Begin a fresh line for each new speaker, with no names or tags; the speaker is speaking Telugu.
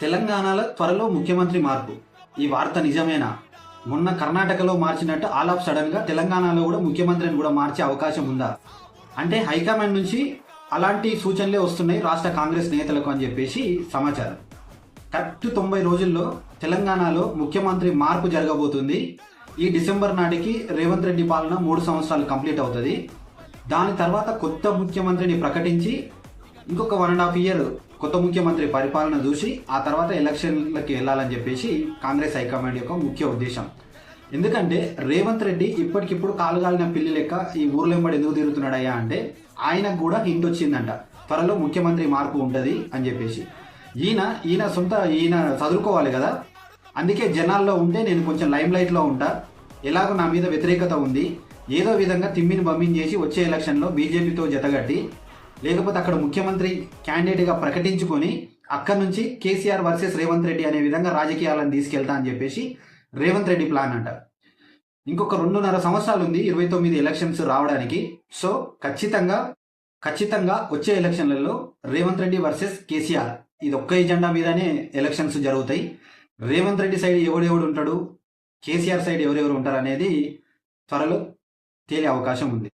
తెలంగాణలో త్వరలో ముఖ్యమంత్రి మార్పు. ఈ వార్త నిజమేనా? మొన్న కర్ణాటకలో మార్చినట్టు ఆల్ ఆఫ్ సడన్ గా తెలంగాణలో కూడా ముఖ్యమంత్రిని కూడా మార్చే అవకాశం ఉందా? అంటే హైకమాండ్ నుంచి అలాంటి సూచనలే వస్తున్నాయి రాష్ట్ర కాంగ్రెస్ నేతలకు అని చెప్పేసి సమాచారం. కరెక్ట్ 90 రోజుల్లో తెలంగాణలో ముఖ్యమంత్రి మార్పు జరగబోతుంది. ఈ డిసెంబర్ నాటికి రేవంత్ రెడ్డి పాలన 3 సంవత్సరాలు కంప్లీట్ అవుతుంది. దాని తర్వాత కొత్త ముఖ్యమంత్రిని ప్రకటించి ఇంకొక 1.5 ఇయర్ కొత్త ముఖ్యమంత్రి పరిపాలన చూసి ఆ తర్వాత ఎలక్షన్లకి వెళ్ళాలని చెప్పేసి కాంగ్రెస్ హైకమాండ్ యొక్క ముఖ్య ఉద్దేశం. ఎందుకంటే రేవంత్ రెడ్డి ఇప్పటికిప్పుడు కాలుగాలిన పిల్లి లెక్క ఈ ఊర్లెంబడి ఎందుకు తిరుగుతున్నాడయ్యా అంటే ఆయనకు కూడా హింట్ వచ్చిందంట, త్వరలో ముఖ్యమంత్రి మార్పు ఉంటుంది అని చెప్పేసి. ఈయన చదువుకోవాలి కదా, అందుకే జనాల్లో ఉంటే నేను కొంచెం లైమ్ లైట్లో ఉంటా, ఎలాగో నా మీద వ్యతిరేకత ఉంది, ఏదో విధంగా తిమ్మిని బమ్మిని చేసి వచ్చే ఎలక్షన్లో బీజేపీతో జతగట్టి లేకపోతే అక్కడ ముఖ్యమంత్రి క్యాండిడేట్గా ప్రకటించుకొని అక్కడి నుంచి కేసీఆర్ వర్సెస్ రేవంత్ రెడ్డి అనే విధంగా రాజకీయాలను తీసుకెళ్తా అని చెప్పేసి రేవంత్ రెడ్డి ప్లాన్ అంట. ఇంకొక 2.5 సంవత్సరాలు ఉంది 29 ఎలక్షన్స్ రావడానికి. సో ఖచ్చితంగా వచ్చే ఎలక్షన్లలో రేవంత్ రెడ్డి వర్సెస్ కేసీఆర్ ఇది ఒక్క ఎజెండా మీదనే ఎలక్షన్స్ జరుగుతాయి. రేవంత్ రెడ్డి సైడ్ ఎవడెవడు ఉంటాడు, కేసీఆర్ సైడ్ ఎవరెవరు ఉంటారు అనేది త్వరలో తేలే అవకాశం ఉంది.